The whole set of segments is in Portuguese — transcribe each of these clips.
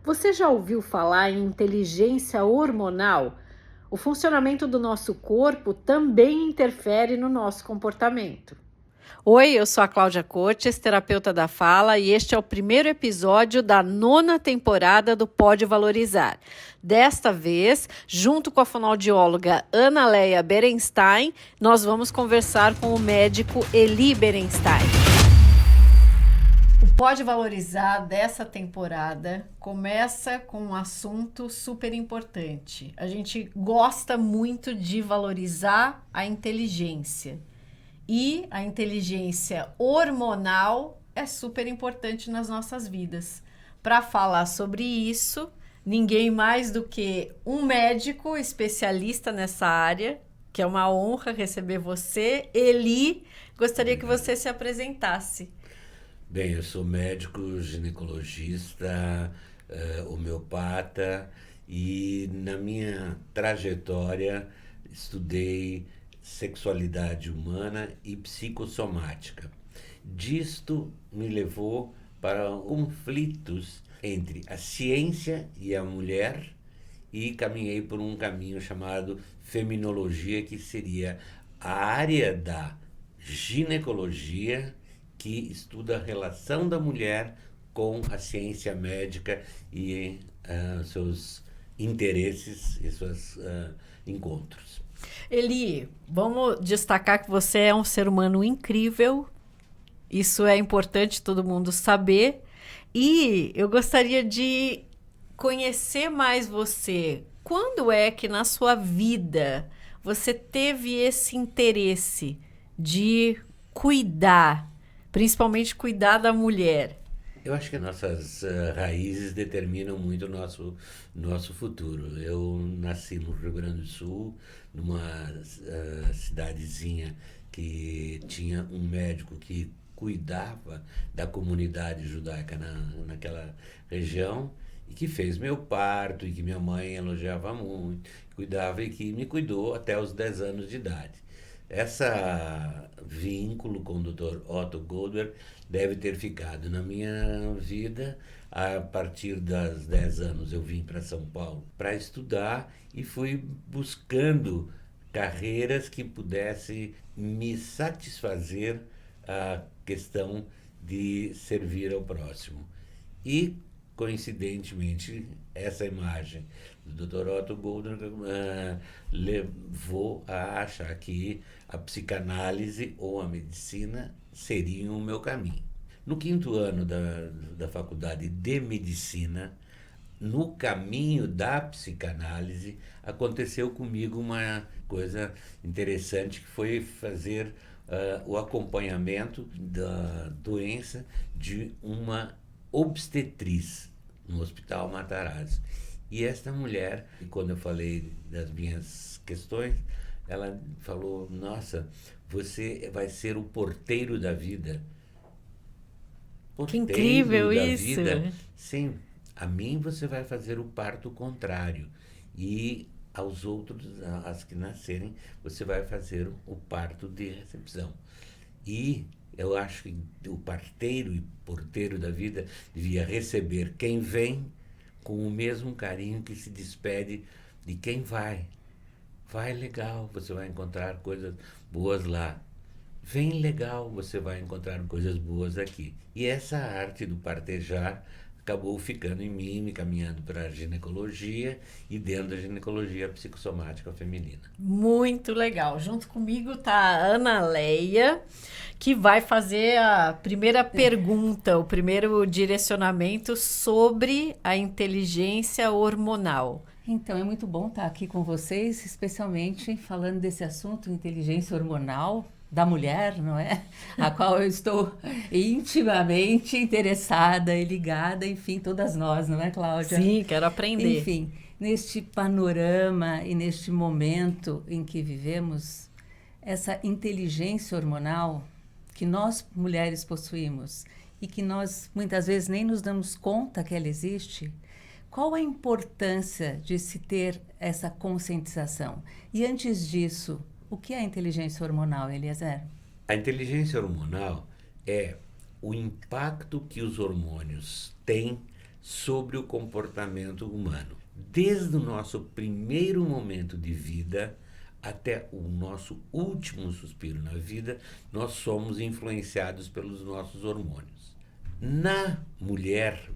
Você já ouviu falar em inteligência hormonal? O funcionamento do nosso corpo também interfere no nosso comportamento. Oi, eu sou a Cláudia Cotes, terapeuta da fala, e este é o primeiro episódio da 9ª temporada do Pode Valorizar. Desta vez, junto com a fonoaudióloga Ana Leia Berenstein, nós vamos conversar com o médico Eli Berenstein. O Pode Valorizar dessa temporada começa com um assunto super importante. A gente gosta muito de valorizar a inteligência. E a inteligência hormonal é super importante nas nossas vidas. Para falar sobre isso, ninguém mais do que um médico especialista nessa área, que é uma honra receber você. Eli, gostaria que você se apresentasse. Bem, eu sou médico, ginecologista, homeopata e na minha trajetória estudei sexualidade humana e psicossomática. Disto me levou para conflitos entre a ciência e a mulher e caminhei por um caminho chamado feminologia, que seria a área da ginecologia que estuda a relação da mulher com a ciência médica e seus interesses e seus encontros. Eli, vamos destacar que você é um ser humano incrível. Isso é importante todo mundo saber. E eu gostaria de conhecer mais você. Quando é que na sua vida você teve esse interesse de cuidar, principalmente cuidar da mulher? Eu acho que nossas raízes determinam muito o nosso futuro. Eu nasci no Rio Grande do Sul, numa cidadezinha que tinha um médico que cuidava da comunidade judaica naquela região e que fez meu parto e que minha mãe elogiava muito, cuidava e que me cuidou até os 10 anos de idade. Essa vínculo com o Dr. Otto Goldberg deve ter ficado na minha vida. A partir dos 10 anos eu vim para São Paulo para estudar e fui buscando carreiras que pudessem me satisfazer a questão de servir ao próximo. E, coincidentemente, essa imagem do Dr. Otto Goldberg levou a achar que a psicanálise ou a medicina seriam o meu caminho. No 5º ano da faculdade de medicina, no caminho da psicanálise, aconteceu comigo uma coisa interessante, que foi fazer o acompanhamento da doença de uma obstetriz no Hospital Matarazzo. E esta mulher, quando eu falei das minhas questões, ela falou: nossa, você vai ser o porteiro da vida. Que incrível Da isso! vida? Sim, a mim você vai fazer o parto contrário. E aos outros, as que nascerem, você vai fazer o parto de recepção. E eu acho que o parteiro e porteiro da vida devia receber quem vem com o mesmo carinho que se despede de quem vai. Vai legal, você vai encontrar coisas boas lá. Vem legal, você vai encontrar coisas boas aqui. E essa arte do partejar acabou ficando em mim, me caminhando para a ginecologia e dentro da ginecologia a psicossomática feminina. Muito legal. Junto comigo está a Ana Leia, que vai fazer a primeira pergunta, o primeiro direcionamento sobre a inteligência hormonal. Então, é muito bom estar aqui com vocês, especialmente falando desse assunto, inteligência hormonal da mulher, não é? A qual eu estou intimamente interessada e ligada, enfim, todas nós, não é, Cláudia? Sim, quero aprender. Enfim, neste panorama e neste momento em que vivemos, essa inteligência hormonal que nós mulheres possuímos e que nós muitas vezes nem nos damos conta que ela existe. Qual a importância de se ter essa conscientização? E antes disso, o que é a inteligência hormonal, Eliezer? A inteligência hormonal é o impacto que os hormônios têm sobre o comportamento humano. Desde o nosso primeiro momento de vida até o nosso último suspiro na vida, nós somos influenciados pelos nossos hormônios. Na mulher,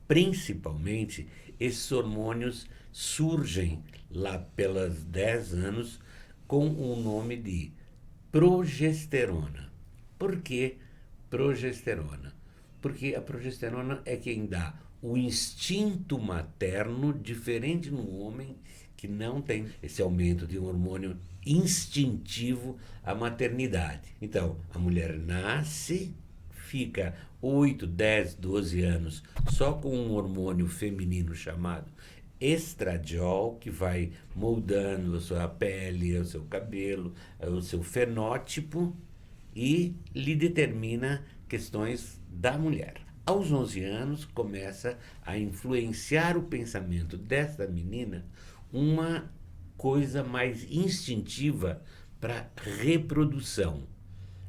principalmente, esses hormônios surgem lá pelos 10 anos com o nome de progesterona. Por que progesterona? Porque a progesterona é quem dá o instinto materno, diferente no homem que não tem esse aumento de um hormônio instintivo à maternidade. Então, a mulher nasce, fica 8, 10, 12 anos só com um hormônio feminino chamado estradiol, que vai moldando a sua pele, o seu cabelo, o seu fenótipo e lhe determina questões da mulher. Aos 11 anos começa a influenciar o pensamento dessa menina uma coisa mais instintiva para reprodução.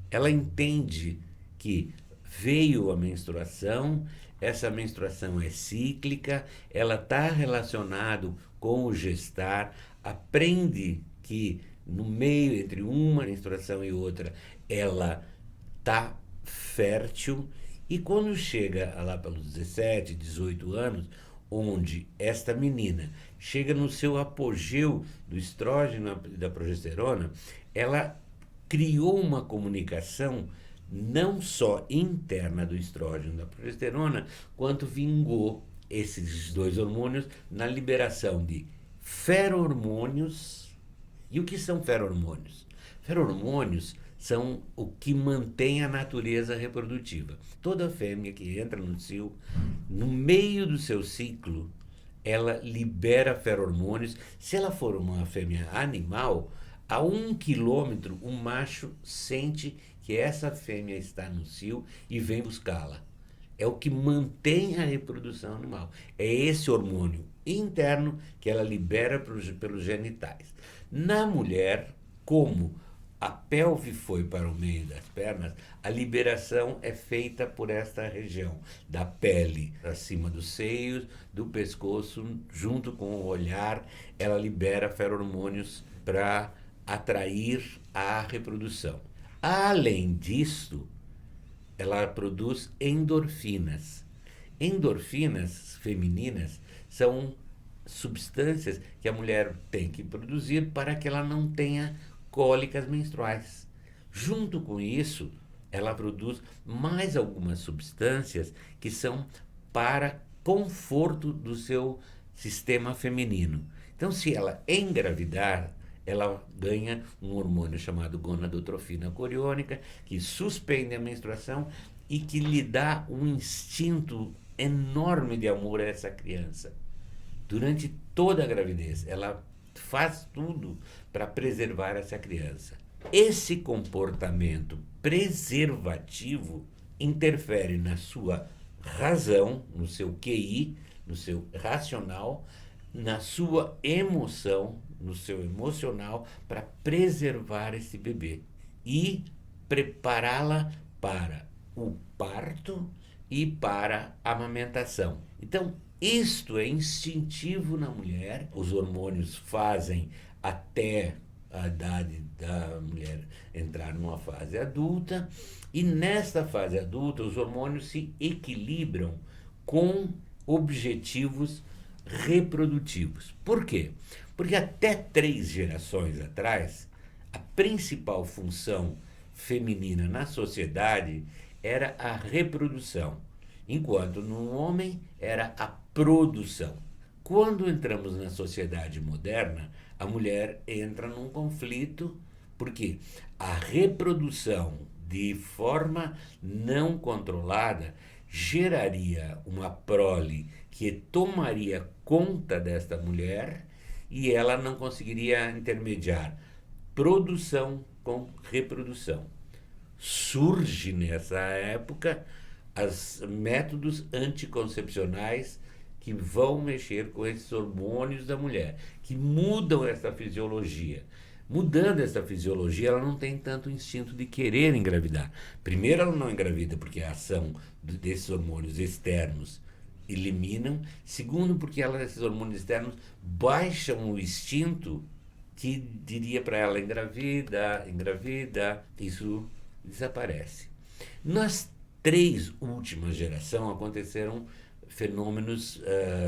Ela entende que veio a menstruação, essa menstruação é cíclica, ela está relacionada com o gestar, aprende que no meio entre uma menstruação e outra ela está fértil, e quando chega lá pelos 17, 18 anos, onde esta menina chega no seu apogeu do estrógeno e da progesterona, ela criou uma comunicação não só interna do estrógeno e da progesterona, quanto vingou esses dois hormônios na liberação de ferormônios. E o que são ferormônios? Ferormônios são o que mantém a natureza reprodutiva. Toda fêmea que entra no cio, no meio do seu ciclo, ela libera ferormônios. Se ela for uma fêmea animal, a 1 quilômetro o macho sente que essa fêmea está no cio e vem buscá-la. É o que mantém a reprodução animal. É esse hormônio interno que ela libera pelos genitais. Na mulher, como a pelve foi para o meio das pernas, a liberação é feita por esta região da pele, acima dos seios, do pescoço, junto com o olhar, ela libera ferormônios para atrair a reprodução. Além disso, ela produz endorfinas. Endorfinas femininas são substâncias que a mulher tem que produzir para que ela não tenha cólicas menstruais. Junto com isso, ela produz mais algumas substâncias que são para conforto do seu sistema feminino. Então, se ela engravidar, ela ganha um hormônio chamado gonadotrofina coriônica, que suspende a menstruação e que lhe dá um instinto enorme de amor a essa criança. Durante toda a gravidez, ela faz tudo para preservar essa criança. Esse comportamento preservativo interfere na sua razão, no seu QI, no seu racional, na sua emoção, no seu emocional, para preservar esse bebê e prepará-la para o parto e para a amamentação. Então, isto é instintivo na mulher. Os hormônios fazem até a idade da mulher entrar numa fase adulta, e nesta fase adulta os hormônios se equilibram com objetivos reprodutivos. Por quê? Porque até 3 gerações atrás, a principal função feminina na sociedade era a reprodução, enquanto no homem era a produção. Quando entramos na sociedade moderna, a mulher entra num conflito, porque a reprodução de forma não controlada geraria uma prole que tomaria conta desta mulher e ela não conseguiria intermediar produção com reprodução. Surge nessa época os métodos anticoncepcionais que vão mexer com esses hormônios da mulher, que mudam essa fisiologia. Mudando essa fisiologia, ela não tem tanto instinto de querer engravidar. Primeiro, ela não engravida porque a ação desses hormônios externos eliminam. Segundo, porque esses hormônios externos baixam o instinto que diria para ela engravida, isso desaparece. Nas 3 últimas gerações aconteceram fenômenos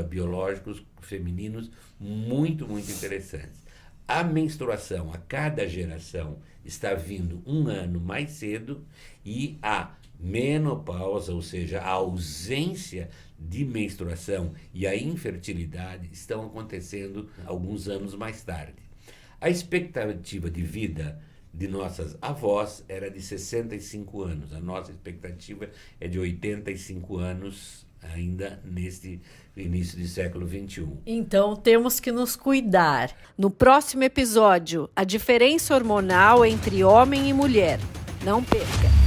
biológicos femininos muito, muito interessantes. A menstruação a cada geração está vindo 1 ano mais cedo e a menopausa, ou seja, a ausência de menstruação e a infertilidade estão acontecendo alguns anos mais tarde. A expectativa de vida de nossas avós era de 65 anos. A nossa expectativa é de 85 anos ainda neste início do século XXI. Então temos que nos cuidar. No próximo episódio, a diferença hormonal entre homem e mulher. Não perca!